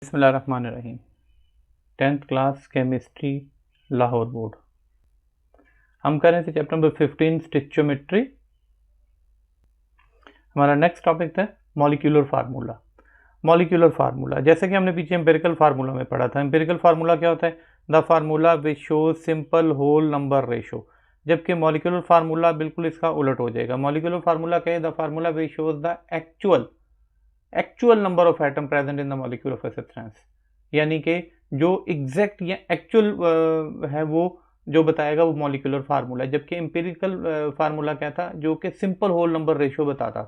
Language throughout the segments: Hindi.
बिस्मिल्लाहिर्रहमानिर्रहीम। 10th class chemistry Lahore board. हम कर रहे थे चैप्टर नंबर 15 स्टिचोमेट्री। हमारा नेक्स्ट टॉपिक था मॉलिक्यूलर फार्मूला। मॉलिक्यूलर फार्मूला जैसे कि हमने पीछे एम्पिरिकल फार्मूला में पढ़ा था। एम्पिरिकल फार्मूला क्या होता है? The formula which shows simple whole number ratio. जबकि मॉलिक्यूलर फार्मूला बिल्कुल इसका उलट हो जाएगा। मॉलिक्यूलर फार्मूला क्या है? The formula which shows the actual number of atom present in the molecule of a substance, यानी कि जो एग्जैक्ट या एक्चुअल है वो जो बताएगा वो मॉलिक्यूलर फार्मूला है। जबकि एम्पिरिकल फार्मूला क्या था? जो कि सिंपल होल नंबर रेशियो बताता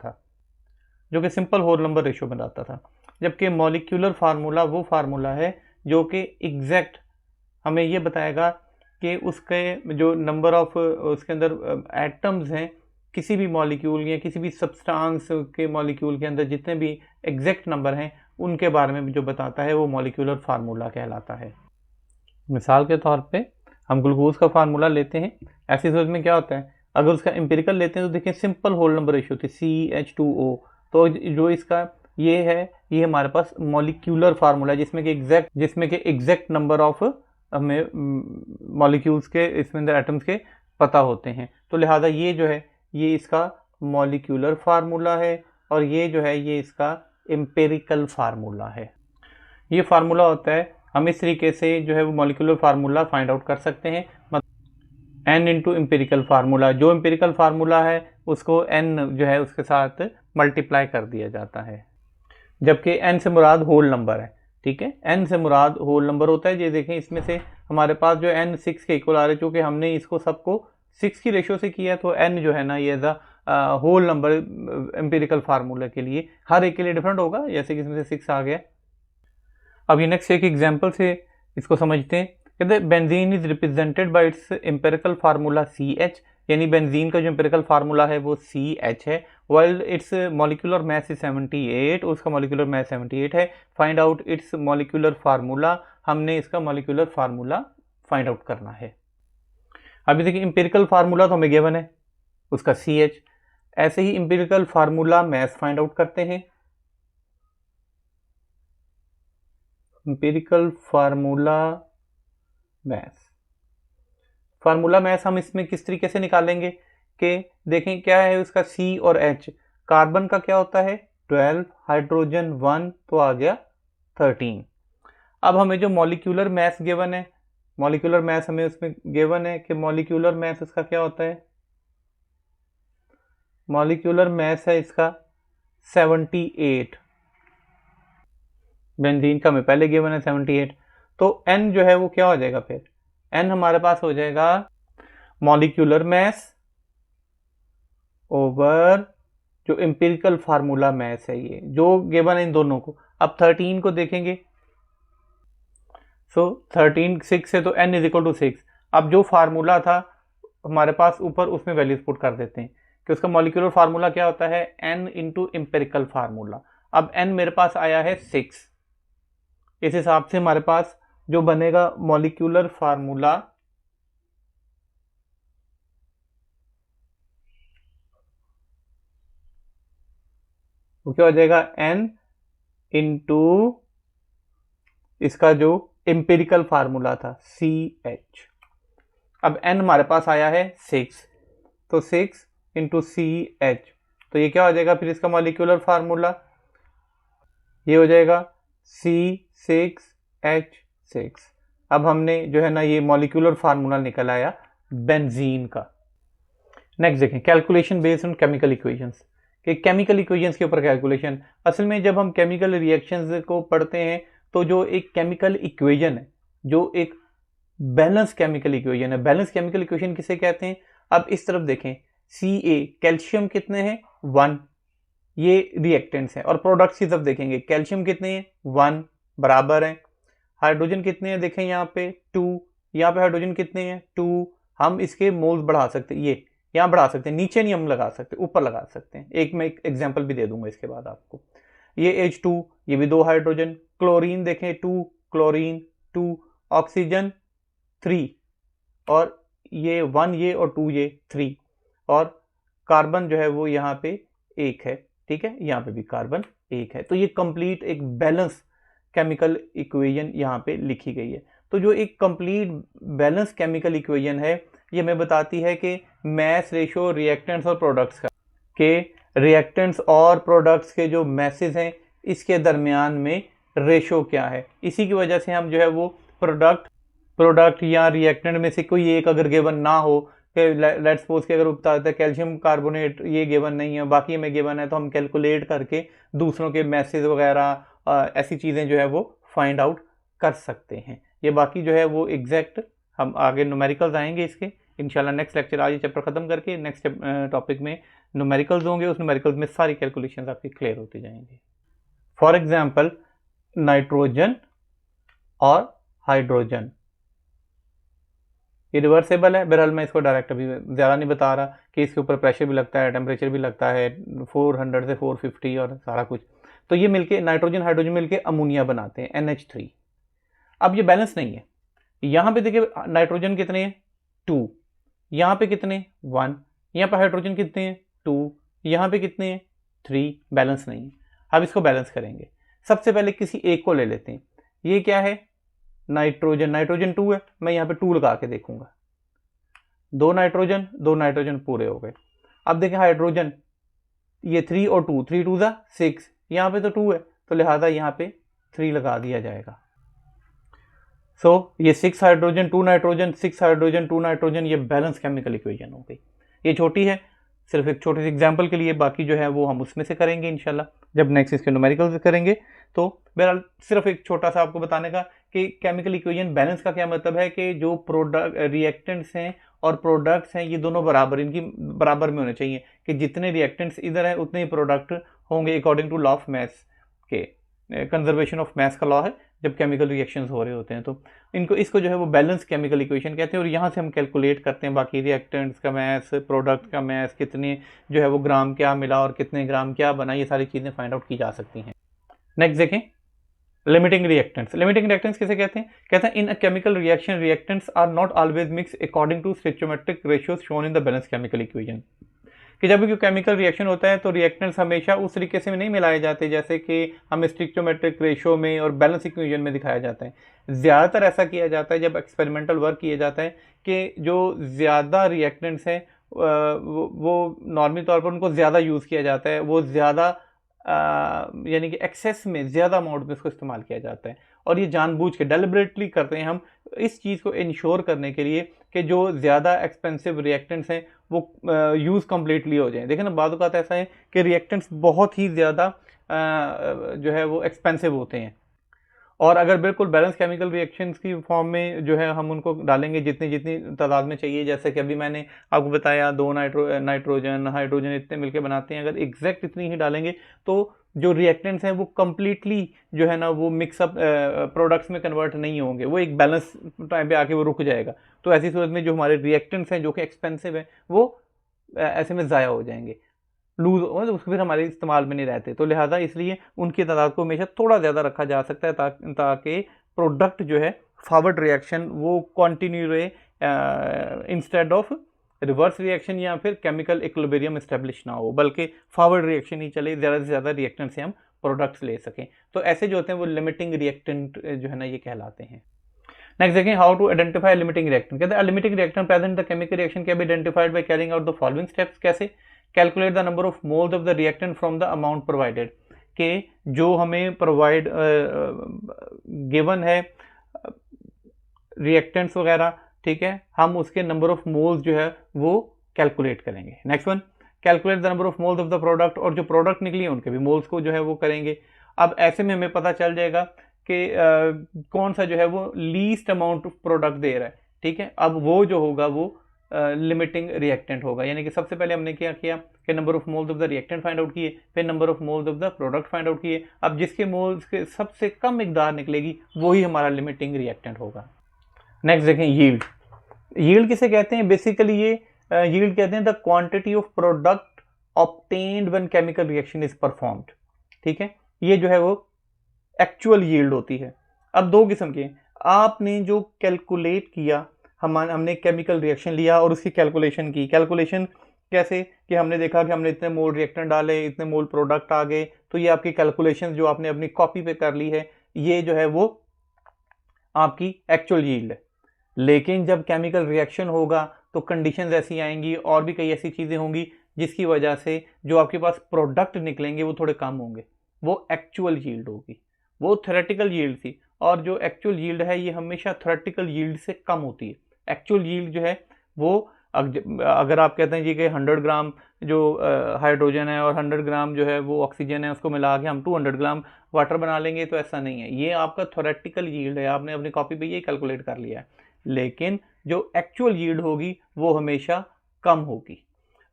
था। जबकि मॉलिक्यूलर फार्मूला वो फार्मूला है जो कि एग्जैक्ट हमें ये बताएगा कि उसके जो नंबर ऑफ उसके अंदर एटम्स हैं किसी भी मॉलिक्यूल या किसी भी सब्सटेंस के मॉलिक्यूल के अंदर जितने भी एग्जैक्ट नंबर हैं उनके बारे में जो बताता है वो मॉलिक्यूलर फार्मूला कहलाता है। मिसाल के तौर पे हम ग्लूकोज का फार्मूला लेते हैं। ऐसी सूरत में क्या होता है? अगर उसका एम्पिरिकल लेते हैं तो देखिए सिंपल होल नंबर रेशियो थी CH2O। तो जो इसका ये है, ये हमारे पास मॉलिक्यूलर फार्मूला है जिसमें कि एग्जैक्ट नंबर ऑफ हमें मॉलिक्यूल्स के इसमें अंदर एटम्स के पता होते हैं। तो लिहाजा ये जो है ये इसका मॉलिक्यूलर फार्मूला है और ये जो है ये इसका एम्पिरिकल फार्मूला है। ये फार्मूला होता है, हम इस तरीके से जो है वो मॉलिक्यूलर फार्मूला फाइंड आउट कर सकते हैं। n इंटू एम्पिरिकल फार्मूला, जो एम्पिरिकल फार्मूला है उसको n जो है उसके साथ मल्टीप्लाई कर दिया जाता है। जबकि n से मुराद होल नंबर है, ठीक है, n से मुराद होल नंबर होता है। ये देखें इसमें से हमारे पास जो n 6 के इक्वल आ रहा है, चूँकि हमने इसको सबको 6 की रेशियो से किया तो n जो है ना ये as whole number empirical formula के लिए हर एक के लिए डिफरेंट होगा। जैसे कि इसमें से 6 आ गया। अब ये नेक्स्ट एक एग्जांपल से इसको समझते हैं। कहते हैं benzene is represented by it's empirical formula CH, यानी बेंजीन का जो एम्पिरिकल फार्मूला है वो CH है। While it's molecular mass is 78, उसका मॉलिक्यूलर मास 78 है। Find out it's molecular formula, हमने इसका मॉलिक्यूलर फार्मूला फाइंड आउट करना है। अभी देखिए एम्पिरिकल फार्मूला तो हमें गिवन है उसका CH। ऐसे ही empirical formula mass find out करते हैं। एम्पिरिकल फार्मूला मैथ हम इसमें किस तरीके से निकालेंगे कि देखें क्या है उसका C और H। कार्बन का क्या होता है 12, हाइड्रोजन 1, तो आ गया 13। अब हमें जो मॉलिक्यूलर मैथ गिवन है, मॉलिक्यूलर मैथ हमें उसमें गिवन है कि मॉलिक्यूलर मैथ इसका क्या होता है? मॉलिक्यूलर मैथ है इसका 78। बेंजीन का हमें पहले गिवन है 78। तो n जो है वो क्या हो जाएगा? फिर n हमारे पास हो जाएगा मॉलिक्यूलर मैस ओवर जो एम्पिरिकल फार्मूला मैस है, ये जो गिवन है इन दोनों को। अब 13 को देखेंगे, सो 13 6 है तो n इज इक्वल टू 6। अब जो फार्मूला था हमारे पास ऊपर उसमें वैल्यूज पुट कर देते हैं कि उसका मॉलिक्यूलर फार्मूला क्या होता है n इंटू एम्पिरिकल फार्मूला। अब n मेरे पास आया है 6। इस हिसाब से हमारे पास जो बनेगा मॉलिक्यूलर फार्मूला वो क्या हो जाएगा n इंटू इसका जो एम्पिरिकल फार्मूला था CH। अब n हमारे पास आया है 6, तो 6 इंटू CH, तो ये क्या हो जाएगा फिर इसका मॉलिक्यूलर फार्मूला? ये हो जाएगा C6H6। अब हमने जो है ना ये मॉलिक्यूलर फार्मूला निकल आया बेंजीन का। नेक्स्ट देखें calculation based on chemical equations, कि केमिकल इक्वेशंस के ऊपर कैलकुलेशन। असल में जब हम केमिकल रिएक्शंस को पढ़ते हैं तो जो एक केमिकल इक्वेशन है, जो एक बैलेंस केमिकल इक्वेशन है, बैलेंस केमिकल इक्वेशन किसे कहते हैं? अब इस तरफ देखें Ca, कैल्शियम कितने हैं 1, ये रिएक्टेंट्स हैं। और प्रोडक्ट्स की तरफ देखेंगे कैल्शियम कितने हैं 1 बराबर है। हाइड्रोजन कितने हैं देखें यहाँ पे 2, यहाँ पे हाइड्रोजन कितने हैं 2। हम इसके मोल्स बढ़ा सकते हैं, ये यहाँ बढ़ा सकते हैं, नीचे नहीं हम लगा सकते, ऊपर लगा सकते हैं। एक मैं एक एग्जांपल भी दे दूंगा इसके बाद आपको। ये H2, ये भी 2 हाइड्रोजन। क्लोरीन देखें 2, क्लोरीन 2, ऑक्सीजन 3, और ये 1 ये और 2 ये 3, और कार्बन जो है वो यहाँ पे 1 है, ठीक है, यहाँ पे भी कार्बन 1 है। तो ये कंप्लीट एक बैलेंस केमिकल इक्वेशन यहाँ पे लिखी गई है। तो जो एक कंप्लीट बैलेंस केमिकल इक्वेशन है ये हमें बताती है कि मैस रेशो रिएक्टेंट्स और प्रोडक्ट्स का, के रिएक्टेंट्स और प्रोडक्ट्स के जो मैसेज हैं इसके दरमियान में रेशो क्या है। इसी की वजह से हम जो है वो प्रोडक्ट या रिएक्टेंट में से कोई एक अगर गिवन ना हो, लेट्स सपोज कि अगर बताता है कैल्शियम कार्बोनेट ये गिवन नहीं है, बाकी में गिवन है, तो हम कैलकुलेट करके दूसरों के मैसेज वगैरह ऐसी चीज़ें जो है वो फाइंड आउट कर सकते हैं। ये बाकी जो है वो एग्जैक्ट हम आगे न्यूमेरिकल्स आएंगे इसके इंशाल्लाह नेक्स्ट लेक्चर। आज ये चैप्टर खत्म करके नेक्स्ट टॉपिक में न्यूमेरिकल्स होंगे, उस न्यूमेरिकल्स में सारी कैलकुलेशंस आपकी क्लियर होती जाएंगी। फॉर एग्जांपल नाइट्रोजन और हाइड्रोजन, ये रिवर्सेबल है। बहरहाल मैं इसको डायरेक्ट अभी ज़्यादा नहीं बता रहा कि इसके ऊपर प्रेशर भी लगता है, टेम्परेचर भी लगता है 400 से 450 और सारा कुछ। तो ये मिलके नाइट्रोजन हाइड्रोजन मिलके अमोनिया बनाते हैं NH3। अब ये बैलेंस नहीं है, यहाँ पे देखिए नाइट्रोजन कितने हैं 2, यहाँ पे कितने 1, यहाँ पे हाइड्रोजन कितने हैं 2, यहाँ पे कितने हैं 3, बैलेंस नहीं है। अब इसको बैलेंस करेंगे, सबसे पहले किसी एक को ले लेते हैं। ये क्या है नाइट्रोजन 2 है, मैं यहाँ पे 2 लगा के देखूंगा, 2 नाइट्रोजन पूरे हो गए। अब देखें हाइड्रोजन, ये 3 और 2, 3 2 ज़ा 6, यहाँ पे तो 2 है तो लिहाजा यहाँ पे 3 लगा दिया जाएगा। सो ये 6 हाइड्रोजन 2 नाइट्रोजन 6 हाइड्रोजन 2 नाइट्रोजन, ये बैलेंस केमिकल इक्वेशन हो गई। ये छोटी है, सिर्फ एक छोटे से एग्जाम्पल के लिए, बाकी जो है वो हम उसमें से करेंगे इंशाल्लाह जब नेक्स्ट इसके न्यूमेरिकल करेंगे। तो बहरहाल सिर्फ एक छोटा सा आपको बताने का कि केमिकल इक्वेशन बैलेंस का क्या मतलब है कि जो प्रोडक्ट रिएक्टेंट्स हैं और प्रोडक्ट्स हैं ये दोनों बराबर, इनकी बराबर में होने चाहिए कि जितने रिएक्टेंट्स इधर हैं उतने ही प्रोडक्ट होंगे according to law of mass के, कंजर्वेशन ऑफ मैथ्स का लॉ है जब केमिकल रिएक्शंस हो रहे होते हैं। तो इसको जो है वो बैलेंस केमिकल इक्वेशन कहते हैं। और यहाँ से हम कैलकुलेट करते हैं बाकी रिएक्टेंट्स का मैस, प्रोडक्ट का मैस, कितने जो है वो ग्राम क्या मिला और कितने ग्राम क्या बना, ये सारी चीज़ें फाइंड आउट की जा सकती हैं। नेक्स्ट देखें लिमिटिंग रिएक्टेंट्स। लिमिटिंग रिएक्टेंट्स किसे कहते हैं? कहते हैं in a chemical reaction reactants are not always mix according to stoichiometric ratios shown in the balance chemical equation. कि जब भी केमिकल रिएक्शन होता है तो रिएक्टेंट्स हमेशा उस तरीके से नहीं मिलाए जाते जैसे कि हमें स्टोइचोमेट्रिक रेशियो में और बैलेंस इक्वेशन में दिखाया जाता है। ज़्यादातर ऐसा किया जाता है जब एक्सपेरिमेंटल वर्क किया जाता है कि जो ज़्यादा रिएक्टेंट्स हैं वो नॉर्मली तौर पर उनको ज़्यादा यूज़ किया जाता है, वो ज़्यादा यानी कि एक्सेस में ज़्यादा अमाउंट में इसको इस्तेमाल किया जाता है। और ये जानबूझ के डेलिबरेटली करते हैं हम इस चीज़ को इंश्योर करने के लिए कि जो ज़्यादा एक्सपेंसिव रिएक्टेंट्स हैं वो यूज़ कम्प्लीटली हो जाए। देखें ना बाद वक़्त ऐसा है कि रिएक्टेंट्स बहुत ही ज़्यादा जो है वो एक्सपेंसिव होते हैं, और अगर बिल्कुल बैलेंस केमिकल रिएक्शंस की फॉर्म में जो है हम उनको डालेंगे जितनी तादाद में चाहिए, जैसे कि अभी मैंने आपको बताया 2 नाइट्रोजन हाइड्रोजन इतने मिलके बनाते हैं, अगर एग्जैक्ट इतनी ही डालेंगे तो जो रिएक्टेंट्स हैं वो कम्प्लीटली जो है ना वो मिक्सअप प्रोडक्ट्स में कन्वर्ट नहीं होंगे, वो एक बैलेंस टाइम पे आके वो रुक जाएगा। तो ऐसी सूरत में जो हमारे रिएक्टेंट्स हैं जो कि एक्सपेंसिव हैं वो ऐसे में ज़ाया हो जाएंगे, लूज मतलब उसको फिर हमारे इस्तेमाल में नहीं रहते। तो लिहाजा इसलिए उनकी तादाद को हमेशा थोड़ा ज़्यादा रखा जा सकता है ताकि प्रोडक्ट जो है फॉरवर्ड रिएक्शन वो कंटिन्यू रहे इंस्टेड ऑफ रिवर्स रिएक्शन या फिर केमिकल इक्विलिब्रियम इस्टेब्लिश ना हो, बल्कि फॉरवर्ड रिएक्शन ही चले, ज़्यादा से ज़्यादा रिएक्टेंट से हम प्रोडक्ट्स ले सकें। तो ऐसे जो होते हैं वो लिमिटिंग रिएक्टेंट जो है ना ये कहलाते हैं। नेक्स्ट देखें how to identify limiting reactant. कहते हैं limiting reactant present the chemical reaction can be identified by carrying out the following steps. कैसे? Calculate the number of moles of the reactant from the amount provided, के जो हमें प्रोवाइड गिवन है रिएक्टेंट्स वगैरह, ठीक है, हम उसके नंबर ऑफ मोल्स जो है वो कैलकुलेट करेंगे। Next one calculate the number of moles of the product, और जो प्रोडक्ट निकली है उनके भी मोल्स को जो है वो करेंगे। अब ऐसे में हमें पता चल जाएगा कि कौन सा जो है वो लीस्ट अमाउंट ऑफ प्रोडक्ट दे रहा है, ठीक है। अब वो जो होगा वो लिमिटिंग रिएक्टेंट होगा, यानी कि सबसे पहले हमने क्या किया कि number of moles of the reactant find out किए, फिर number of moles of the product find out किए। अब जिसके मोल्स के सबसे कम मिकदार निकलेगी वही हमारा लिमिटिंग रिएक्टेंट होगा। नेक्स्ट देखें यील्ड। यील्ड किसे कहते हैं? बेसिकली ये यील्ड कहते हैं the quantity of product obtained when chemical reaction is performed, ठीक है। ये जो है वो एक्चुअल यील्ड होती है। अब दो किस्म के, आपने जो कैलकुलेट किया, हमने केमिकल रिएक्शन लिया और उसकी कैलकुलेशन की। कैलकुलेशन कैसे कि हमने देखा कि हमने इतने मोल रिएक्टेंट डाले, इतने मोल प्रोडक्ट आ गए, तो ये आपकी कैलकुलेशन जो आपने अपनी कॉपी पे कर ली है ये जो है वो आपकी एक्चुअल यील्ड है। लेकिन जब केमिकल रिएक्शन होगा तो कंडीशंस ऐसी आएंगी और भी कई ऐसी चीज़ें होंगी जिसकी वजह से जो आपके पास प्रोडक्ट निकलेंगे वो थोड़े कम होंगे, वो एक्चुअल यील्ड होगी। वो थ्योरेटिकल यील्ड थी, और जो एक्चुअल यील्ड है ये हमेशा थ्योरेटिकल यील्ड से कम होती है। एक्चुअल यील्ड जो है वो अगर आप कहते हैं जी कि 100 ग्राम जो हाइड्रोजन है और 100 ग्राम जो है वो ऑक्सीजन है, उसको मिला के हम 200 ग्राम वाटर बना लेंगे, तो ऐसा नहीं है। ये आपका थ्योरेटिकल यील्ड है, आपने अपनी कॉपी पे ये कैलकुलेट कर लिया है। लेकिन जो एक्चुअल यील्ड होगी वो हमेशा कम होगी।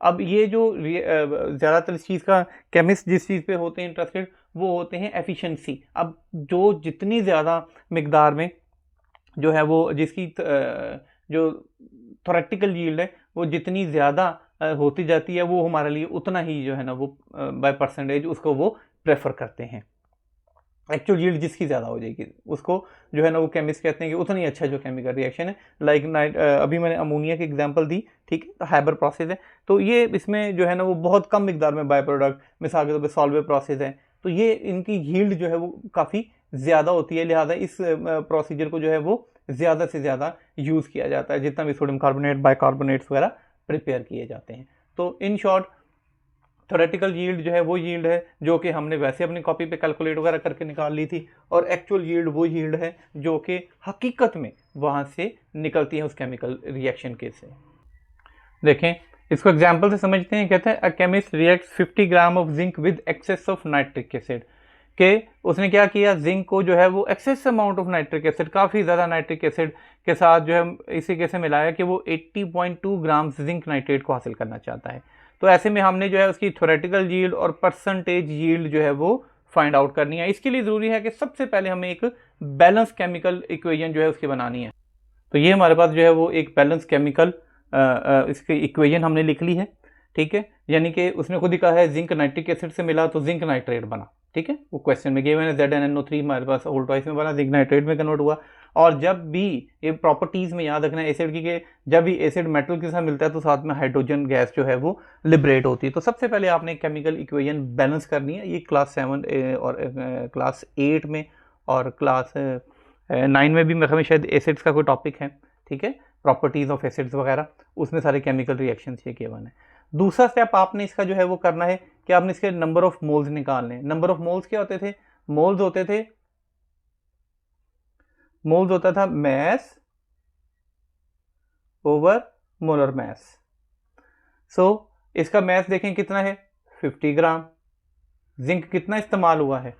अब ये जो ज़्यादातर इस चीज़ का केमिस्ट जिस चीज़ पे होते हैं इंटरेस्टेड वो होते हैं एफिशिएंसी। अब जो जितनी ज़्यादा मिकदार में जो है वो जिसकी जो थ्योरेटिकल यील्ड है वो जितनी ज़्यादा होती जाती है, वो हमारे लिए उतना ही जो है ना वो बाय परसेंटेज उसको वो प्रेफर करते हैं। एक्चुअल यील्ड जिसकी ज़्यादा हो जाएगी उसको जो है ना वो केमिस्ट कहते हैं कि उतना ही अच्छा जो केमिकल रिएक्शन है। लाइक अभी मैंने अमोनिया की एग्जांपल दी, ठीक है, तो हाइबर प्रोसेस है, तो ये इसमें जो है ना वो बहुत कम मिकदार में बाय प्रोडक्ट, मिसाल के तौर पर सॉल्वे प्रोसेस है, तो ये इनकी यील्ड जो है वो काफ़ी ज़्यादा होती है। लिहाजा इस प्रोसीजर को जो है वो ज़्यादा से ज़्यादा यूज़ किया जाता है जितना भी सोडियम कार्बोनेट, बाइकार्बोनेट्स वगैरह प्रिपेयर किए जाते हैं। तो इन शॉर्ट थ्योरेटिकल यील्ड जो है वो यील्ड है जो कि हमने वैसे अपनी कॉपी पे कैलकुलेट वगैरह करके निकाल ली थी, और एक्चुअल यील्ड वो यील्ड है जो कि हकीकत में वहाँ से निकलती है उस केमिकल रिएक्शन के से। देखें इसको एग्जांपल से समझते हैं। कहते हैं a chemist reacts 50 gram of zinc with excess of nitric acid, के उसने क्या किया, जिंक को जो है वो excess amount of nitric acid, काफ़ी ज़्यादा नाइट्रिक एसिड के साथ जो है इसी कैसे मिलाया कि वो 80.2 ग्राम जिंक नाइट्रेट को हासिल करना चाहता है। तो ऐसे में हमने जो है उसकी थ्योरेटिकल यील्ड और परसेंटेज यील्ड जो है वो फाइंड आउट करनी है। इसके लिए ज़रूरी है कि सबसे पहले हमें एक बैलेंस केमिकल इक्वेशन जो है उसकी बनानी है। तो ये हमारे पास जो है वो एक बैलेंस केमिकल इसकी इक्वेशन हमने लिख ली है, ठीक है। यानी कि उसने खुद ही कहा है जिंक नाइट्रिक एसिड से मिला तो जिंक नाइट्रेट बना, ठीक है। वो क्वेश्चन में गिवन है ZnNO3 हमारे पास होल ट्वाइस में बना, जिंक नाइट्रेट में कन्वर्ट हुआ। और जब भी ये प्रॉपर्टीज में याद रखना है एसिड की कि जब भी एसिड मेटल के साथ मिलता है तो साथ में हाइड्रोजन गैस जो है वो लिबरेट होती है। तो सबसे पहले आपने केमिकल इक्वेशन बैलेंस करनी है। ये क्लास 7 और क्लास 8 में और क्लास 9 में भी हमें शायद एसिड्स का कोई टॉपिक है, ठीक है, प्रॉपर्टीज ऑफ एसिड्स वगैरह, उसमें सारे केमिकल रिएक्शंस ये गिवन है। दूसरा स्टेप आपने इसका जो है वो करना है कि आपने इसके नंबर ऑफ मोल्स निकालने हैं। नंबर ऑफ मोल्स क्या होते थे, मोल्स होता था मैस ओवर मोलर मैस। सो इसका मैस देखें कितना है 50 ग्राम। जिंक कितना इस्तेमाल हुआ है,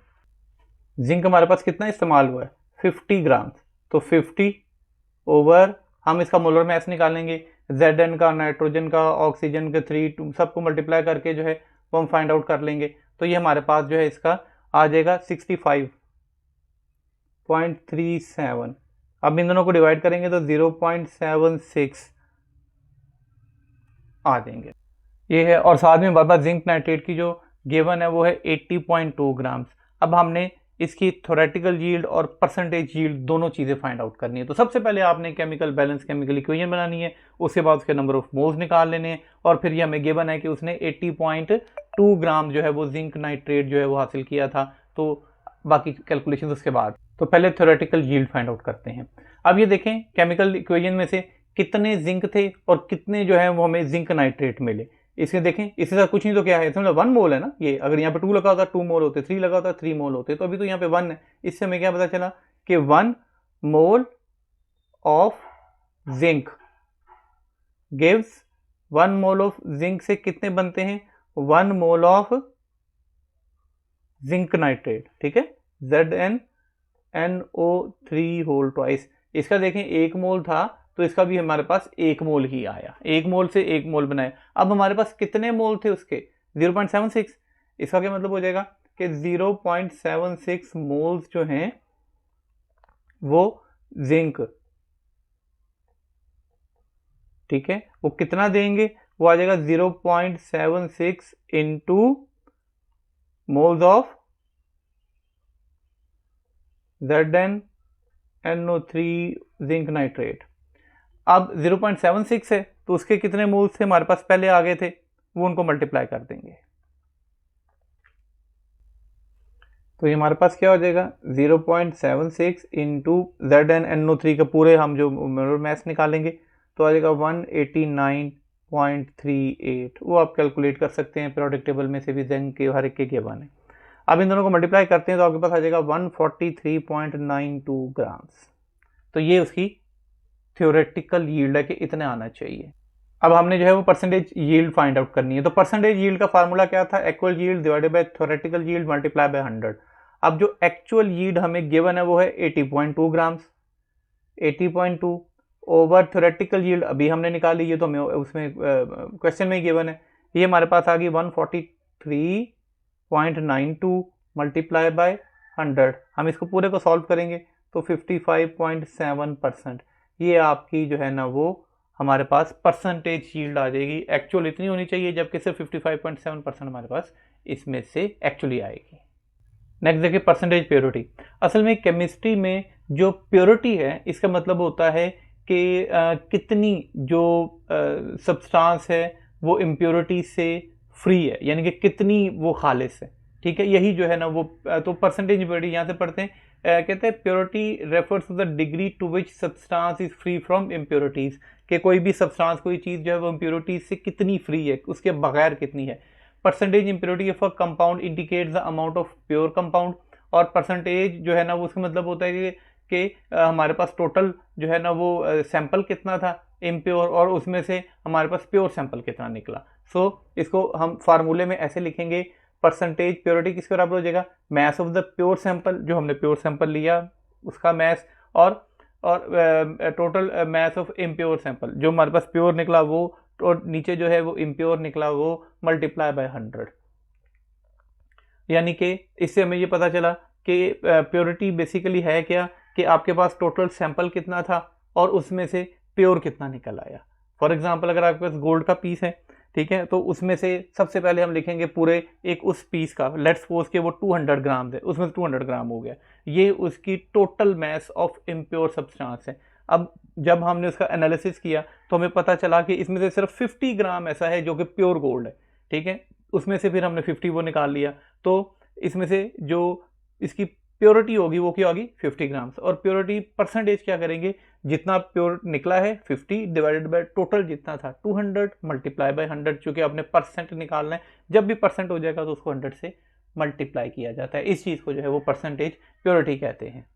जिंक हमारे पास कितना इस्तेमाल हुआ है 50 ग्राम। तो 50 ओवर हम इसका मोलर मैस निकालेंगे, Zn का, नाइट्रोजन का, ऑक्सीजन का 3 सबको मल्टीप्लाई करके जो है वो हम फाइंड आउट कर लेंगे। तो ये हमारे पास जो है इसका आ जाएगा 65.37। अब इन दोनों को डिवाइड करेंगे तो 0.76 आ जाएंगे, ये है। और साथ में हमारे पास जिंक नाइट्रेट की जो गिवन है वो है 80.2 ग्राम्स। अब हमने इसकी थ्योरेटिकल यील्ड और परसेंटेज यील्ड दोनों चीज़ें फाइंड आउट करनी है। तो सबसे पहले आपने केमिकल बैलेंस केमिकल इक्वेशन बनानी है, उसके बाद उसके नंबर ऑफ मोल्स निकाल लेने हैं, और फिर ये हमें गिवन है कि उसने 80.2 ग्राम जो है वो जिंक नाइट्रेट जो है वो हासिल किया था। तो बाकी कैलकुलेशन उसके बाद, तो पहले थ्योरेटिकल यील्ड फाइंड आउट करते हैं। अब ये देखें केमिकल इक्वेशन में से कितने जिंक थे और कितने जो है वो हमें जिंक नाइट्रेट मिले। इसमें देखें इसके साथ कुछ नहीं तो क्या है, इसमें 1 मोल है ना। ये अगर यहाँ पे 2 लगा होता 2 मोल होते, 3 लगा होता 3 मोल होते, तो अभी तो यहाँ पे 1 है। इससे हमें क्या पता चला कि 1 mole of zinc gives 1 mole of zinc से कितने बनते हैं 1 मोल ऑफ जिंक नाइट्रेट, ठीक है, ZnNO3 होल ट्वाइस। इसका देखें 1 मोल था तो इसका भी हमारे पास 1 मोल ही आया, 1 मोल से 1 मोल बनाया। अब हमारे पास कितने मोल थे उसके 0.76। इसका क्या मतलब हो जाएगा कि 0.76 मोल्स जो हैं वो जिंक, ठीक है, वो कितना देंगे, वो आ जाएगा 0.76 into moles of ZnNO3 zinc nitrate. अब 0.76 है तो उसके कितने मोल्स थे हमारे पास पहले आ गए थे, वो उनको मल्टीप्लाई कर देंगे। तो ये हमारे पास क्या हो जाएगा 0.76 इंटू ZnNO3 का पूरे हम जो मोलर मास निकालेंगे तो आ जाएगा 189.38। वो आप कैलकुलेट कर सकते हैं, पीरियोडिक टेबल में से भी जिंक के हर एक के गिवन है। अब इन दोनों को मल्टीप्लाई करते हैं तो आपके पास आ जाएगा 143.92 ग्राम्स। तो ये उसकी थ्योरेटिकल यील्ड है कि इतने आना चाहिए। अब हमने जो है वो परसेंटेज यील्ड फाइंड आउट करनी है। तो परसेंटेज यील्ड का फार्मूला क्या था, actual yield divided by theoretical yield multiply by 100। अब जो एक्चुअल यील्ड हमें गिवन है वो है 80.2 ग्राम्स। 80.2 ओवर थ्योरेटिकल यील्ड अभी हमने निकाली, ये तो हमें उसमें क्वेश्चन में ही गिवन है। ये हमारे पास आ गई 143.92 मल्टीप्लाई बाय 100। हम इसको पूरे को सॉल्व करेंगे तो 55.7%। ये आपकी जो है ना वो हमारे पास परसेंटेज यील्ड आ जाएगी। एक्चुअल इतनी होनी चाहिए जबकि सिर्फ 55.7% हमारे पास इसमें से एक्चुअली आएगी। नेक्स्ट देखिए परसेंटेज प्योरिटी। असल में केमिस्ट्री में जो प्योरिटी है इसका मतलब होता है कि कितनी जो सब्सटेंस है वो इम्प्योरिटी से फ्री है, यानी कि कितनी वो खालिस है। ठीक है, यही जो है ना वो तो परसेंटेज प्योरिटी यहाँ से पढ़ते हैं। कहते हैं purity refers to the degree to which substance is free from impurities, कि कोई भी सब्सटेंस कोई चीज़ जो है वो इम्प्योरिटीज से कितनी फ्री है, उसके बगैर कितनी है। Percentage impurity of a compound indicates the amount of pure compound. और परसेंटेज जो है ना वो उसका मतलब होता है कि हमारे पास टोटल जो है ना वो सैंपल कितना था इम्प्योर, और उसमें से हमारे पास प्योर सैंपल कितना निकला। सो इसको हम फार्मूले में ऐसे लिखेंगे, परसेंटेज प्योरिटी किसके बराबर हो जाएगा, mass of the pure sample, जो हमने प्योर सैंपल लिया उसका मैस, और total mass of impure sample, जो हमारे पास प्योर निकला वो, और नीचे जो है वो इम्प्योर निकला वो, मल्टीप्लाई बाय 100। यानी कि इससे हमें ये पता चला कि प्योरिटी बेसिकली है क्या, कि आपके पास टोटल सैंपल कितना था और उसमें से प्योर कितना निकल आया। फॉर एग्जांपल अगर आपके पास गोल्ड का पीस है, ठीक है, तो उसमें से सबसे पहले हम लिखेंगे पूरे एक उस पीस का, लेट्स सपोज के वो 200 ग्राम है, उसमें 200 ग्राम हो गया, ये उसकी total mass of impure substance है। अब जब हमने उसका एनालिसिस किया तो हमें पता चला कि इसमें से सिर्फ 50 ग्राम ऐसा है जो कि प्योर गोल्ड है। ठीक है, उसमें से फिर हमने 50 वो निकाल लिया, तो इसमें से जो इसकी प्योरिटी होगी वो क्या होगी 50 ग्राम्स। और प्योरिटी परसेंटेज क्या करेंगे, जितना प्योर निकला है 50 डिवाइडेड बाय टोटल जितना था 200 मल्टीप्लाई बाय 100, चूंकि आपने परसेंट निकालना है, जब भी परसेंट हो जाएगा तो उसको 100 से मल्टीप्लाई किया जाता है। इस चीज़ को जो है वो परसेंटेज प्योरिटी कहते हैं।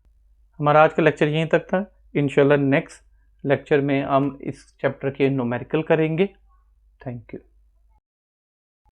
हमारा आज का लेक्चर यहीं तक था। इंशाल्लाह नेक्स्ट लेक्चर में हम इस चैप्टर के न्यूमेरिकल करेंगे। Thank you.